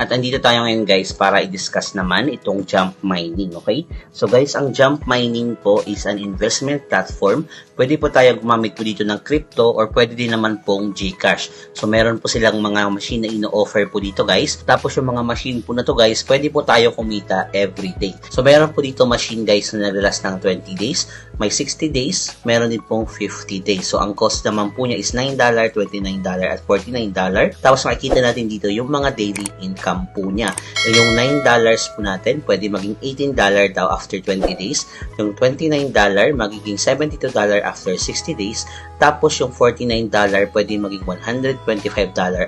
At andito tayo ngayon guys para i-discuss naman itong jump mining, okay? So guys, ang jump mining po is an investment platform. Pwede po tayo gumamit po dito ng crypto or pwede din naman pong GCash. So meron po silang mga machine na ino-offer po dito guys. Tapos yung mga machine po na to guys, pwede po tayo kumita every day. So meron po dito machine guys na naglalas ng 20 days, may 60 days, meron din pong 50 days. So ang cost naman po niya is $9, $29 at $49. Tapos makikita natin dito yung mga daily income po niya. Yung $9 po natin, pwede maging $18 daw after 20 days. Yung $29 magiging $72 after 60 days. Tapos yung $49 pwede maging $125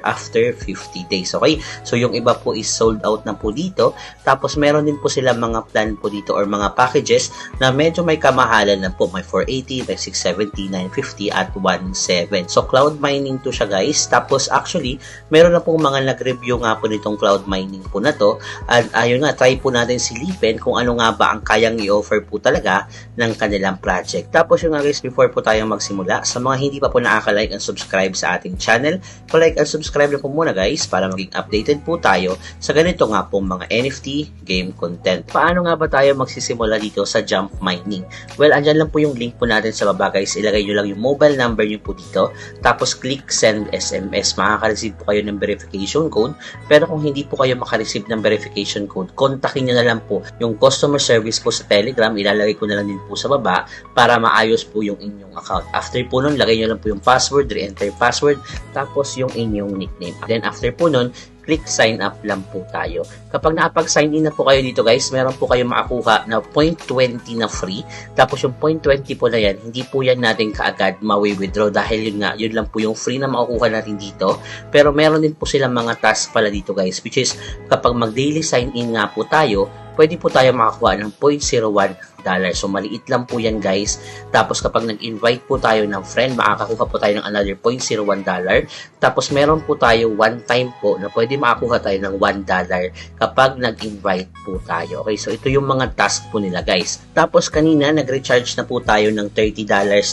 after 50 days. Okay? So yung iba po is sold out na po dito. Tapos meron din po sila mga plan po dito or mga packages na medyo may kamahalan na po. May 480, may 670, 950 at 17. So cloud mining to siya guys. Tapos actually, meron na pong mga nag-review nga po nitong cloud mining po na to. At ayun nga, try po natin silipin kung ano nga ba ang kayang i-offer po talaga ng kanilang project. Tapos yung nga guys, before po tayong magsimula, sa mga hindi pa po nakaka-like and subscribe sa ating channel, pa-like and subscribe na po muna guys para maging updated po tayo sa ganito nga pong mga NFT game content. Paano nga ba tayo magsisimula dito sa jump mining? Well, andyan lang po yung link po natin sa baba guys. Ilagay nyo lang yung mobile number nyo po dito. Tapos click send SMS. Makaka-receive po kayo ng verification code. Pero kung hindi po kayo makareceive ng verification code, kontakin nyo na lang po yung customer service po sa Telegram. Ilalagay ko na lang din po sa baba para maayos po yung inyong account. After po nun, lagay nyo lang po yung password, re-enter password, tapos yung inyong nickname. Then after po nun, click sign up lang po tayo. Kapag nakapag-sign in na po kayo dito guys, meron po kayo makakuha na 0.20 na free. Tapos yung 0.20 po na yan, hindi po yan natin kaagad mawi-withdraw dahil yun nga, yun lang po yung free na makukuha natin dito. Pero meron din po silang mga task pala dito guys, which is kapag mag-daily sign in nga po tayo, pwede po tayo makakuha ng 0.01 $. So, maliit lang po yan, guys. Tapos, kapag nag-invite po tayo ng friend, makakakuha po tayo ng another $0.01. Tapos, meron po tayo one time po na pwede makakuha tayo ng $1 kapag nag-invite po tayo. Okay, so ito yung mga task po nila, guys. Tapos, kanina, nag-recharge na po tayo ng $30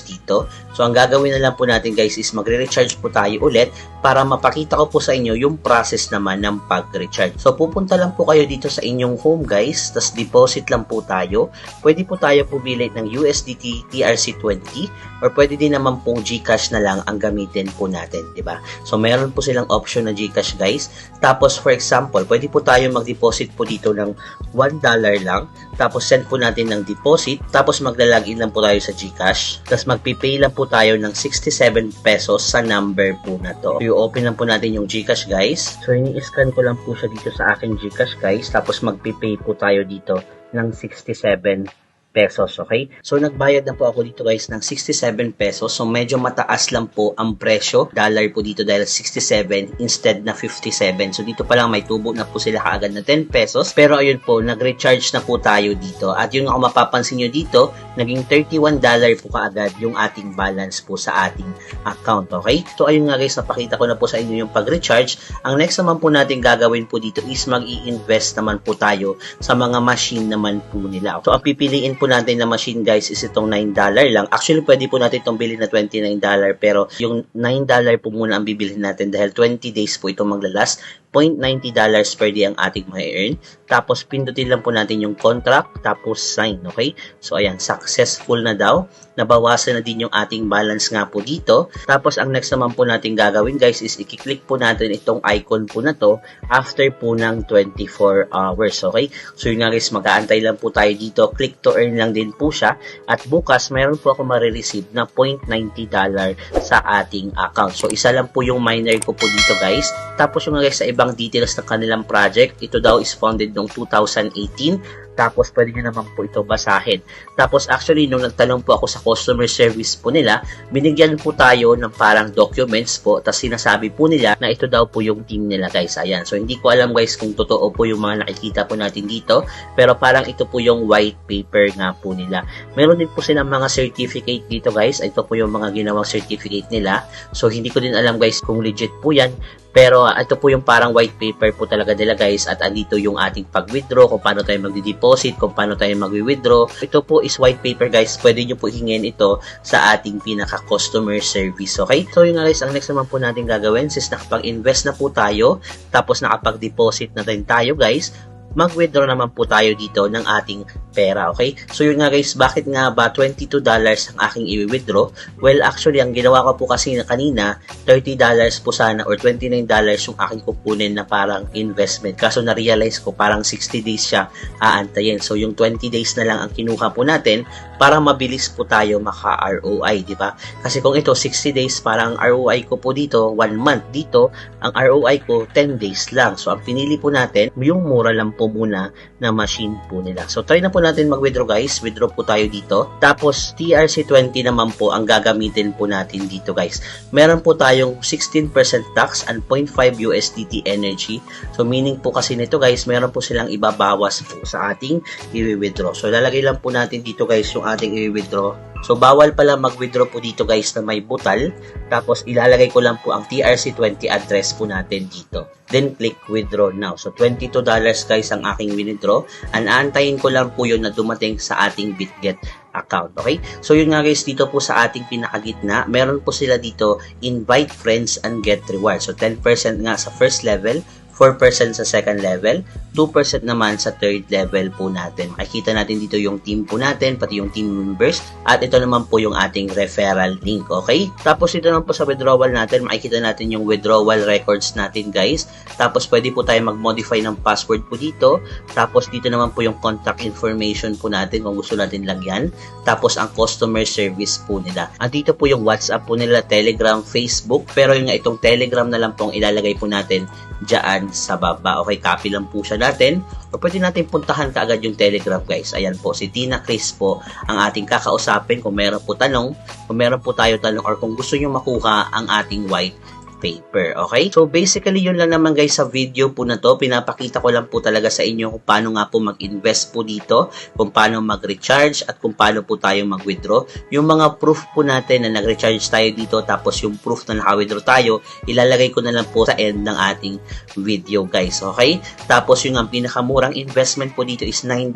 dito. So, ang gagawin na lang po natin, guys, is magre-recharge po tayo ulit para mapakita ko po sa inyo yung process naman ng pag-recharge. So, pupunta lang po kayo dito sa inyong home, guys. Tapos, deposit lang po tayo. Pwede po tayo pumili ng USDT TRC20 or pwede din naman pong GCash na lang ang gamitin po natin, di ba? So, meron po silang option na GCash, guys. Tapos, for example, pwede po tayo mag-deposit po dito ng $1 lang. Tapos, send po natin ng deposit. Tapos, maglalagin lang po tayo sa GCash. Tapos, magpipay lang po tayo ng 67 pesos sa number po na to. So, i-open lang po natin yung GCash, guys. So, ini-scan ko lang po siya dito sa aking GCash, guys. Tapos, magpipay po tayo dito ng 67 pesos, okay? So, nagbayad na po ako dito guys ng 67 pesos. So, medyo mataas lang po ang presyo. Dollar po dito dahil 67 instead na 57. So, dito pa lang may tubo na po sila kaagad na 10 pesos. Pero, ayun po, nag-recharge na po tayo dito. At yung ako mapapansin nyo dito, naging $31 po kaagad yung ating balance po sa ating account, okay? So, ayun nga guys, napakita ko na po sa inyo yung pag-recharge. Ang next naman po natin gagawin po dito is mag-i-invest naman po tayo sa mga machine naman po nila. So, ang pipiliin po natin na machine guys is itong $9 lang. Actually, pwede po natin itong bilhin na $29 pero yung $9 po muna ang bibilhin natin dahil 20 days po ito maglalast. $0.90 per day ang ating ma-earn. Tapos, pindutin lang po natin yung contract, tapos sign, okay? So, ayan, successful na daw. Nabawasan na din yung ating balance nga po dito. Tapos, ang next naman po natin gagawin, guys, is i-click po natin itong icon po na to after po ng 24 hours, okay? So, yun nga guys, mag-aantay lang po tayo dito. Click to earn lang din po siya. At bukas, meron po ako marireceive na $0.90 sa ating account. So, isa lang po yung miner ko po dito, guys. Tapos, yung guys, sa ibang details ng kanilang project, ito daw is founded noong 2018. Tapos, pwede nyo naman po ito basahin. Tapos, actually, nung nagtanong po ako sa customer service po nila, binigyan po tayo ng parang documents po. Tapos, sinasabi po nila na ito daw po yung team nila, guys. Ayan. So, hindi ko alam, guys, kung totoo po yung mga nakikita po natin dito. Pero, parang ito po yung white paper nga po nila. Meron din po silang mga certificate dito, guys. Ito po yung mga ginawang certificate nila. So, hindi ko din alam, guys, kung legit po yan. Pero ito po yung parang white paper po talaga nila guys, at andito yung ating pag-withdraw, kung paano tayo magdi-deposit, kung paano tayo mag-withdraw. Ito po is white paper guys, pwede nyo po hingin ito sa ating pinaka-customer service, okay? So yun nga guys, ang next naman po natin gagawin, since nakapag-invest na po tayo, tapos nakapag-deposit na din tayo guys, mag-withdraw naman po tayo dito ng ating pera, okay? So yun nga guys, bakit nga ba $22 ang aking i-withdraw? Well, actually, ang ginawa ko po kasi kanina, $30 po sana or $29 yung aking kukunin na parang investment. Kaso na-realize ko parang 60 days siya aantayin. So yung 20 days na lang ang kinuha po natin para mabilis po tayo maka-ROI, di ba? Kasi kung ito 60 days, parang ROI ko po dito, 1 month dito, ang ROI ko 10 days lang. So ang pinili po natin, yung mura lang po muna na machine po nila. So try na po natin mag-withdraw guys. Withdraw po tayo dito. Tapos TRC20 naman po ang gagamitin po natin dito guys. Meron po tayong 16% tax and 0.5 USDT energy. So meaning po kasi nito guys, meron po silang ibabawas po sa ating i-withdraw. So lalagay lang po natin dito guys yung ating i-withdraw. So bawal pala mag-withdraw po dito guys na may butal. Tapos ilalagay ko lang po ang TRC20 address po natin dito. Then click withdraw now. So $22 guys ang aking withdraw. And aantayin ko lang po yun na dumating sa ating BitGet account. Okay? So yun nga guys, dito po sa ating pinakagitna, meron po sila dito invite friends and get reward. So 10% nga sa first level, 4% sa second level, 2% naman sa third level po natin. Makikita natin dito yung team po natin, pati yung team members, at ito naman po yung ating referral link, okay? Tapos ito naman po sa withdrawal natin, makikita natin yung withdrawal records natin guys. Tapos pwede po tayo mag-modify ng password po dito. Tapos dito naman po yung contact information po natin kung gusto natin lagyan. Tapos ang customer service po nila. At dito po yung WhatsApp po nila, Telegram, Facebook, pero yung itong Telegram na lang pong ilalagay po natin dyan sa baba. Okay, copy lang po siya natin. O pwede natin puntahan kaagad yung Telegram guys. Ayan po, si Tina Chris po ang ating kakausapin kung meron po tanong, kung meron po tayo tanong, or kung gusto nyo makuha ang ating white paper. Okay? So basically yun lang naman guys sa video po na to. Pinapakita ko lang po talaga sa inyo kung paano nga po mag-invest po dito, kung paano mag-recharge, at kung paano po tayo mag-withdraw. Yung mga proof po natin na nag-recharge tayo dito, tapos yung proof na naka-withdraw tayo, ilalagay ko na lang po sa end ng ating video guys. Okay? Tapos yung ang pinakamurang investment po dito is $9.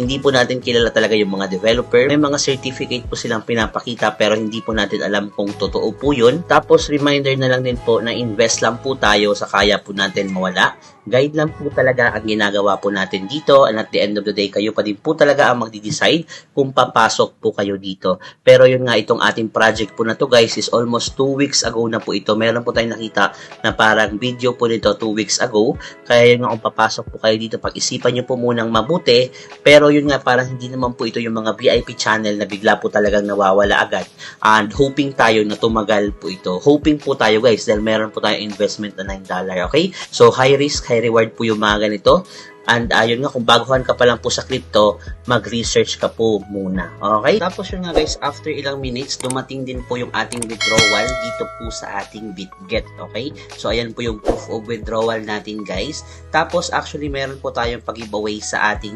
Hindi po natin kilala talaga yung mga developer. May mga certificate po silang pinapakita pero hindi po natin alam kung totoo po yun. Tapos reminder na lang din po na invest lang po tayo sa kaya po natin mawala. Guide lang po talaga ang ginagawa po natin dito, and at the end of the day, kayo pa din po talaga ang magdi-decide kung papasok po kayo dito. Pero yun nga, itong ating project po na to guys is almost 2 weeks ago na po ito. Meron po tayong nakita na parang video po nito 2 weeks ago. Kaya yun nga, kung papasok po kayo dito, pag-isipan nyo po munang mabuti. Pero yun nga, parang hindi naman po ito yung mga VIP channel na bigla po talagang nawawala agad. And hoping tayo na tumagal po ito. Hoping po tayo guys, dahil meron po tayong investment na $9. Okay? So high risk, high reward po yung mga ganito. And yun nga, kung baguhan ka pa lang po sa crypto, mag-research ka po muna. Okay? Tapos yun nga guys, after ilang minutes, dumating din po yung ating withdrawal dito po sa ating BitGet. Okay? So ayan po yung proof of withdrawal natin guys. Tapos actually meron po tayong pag-giveaway sa ating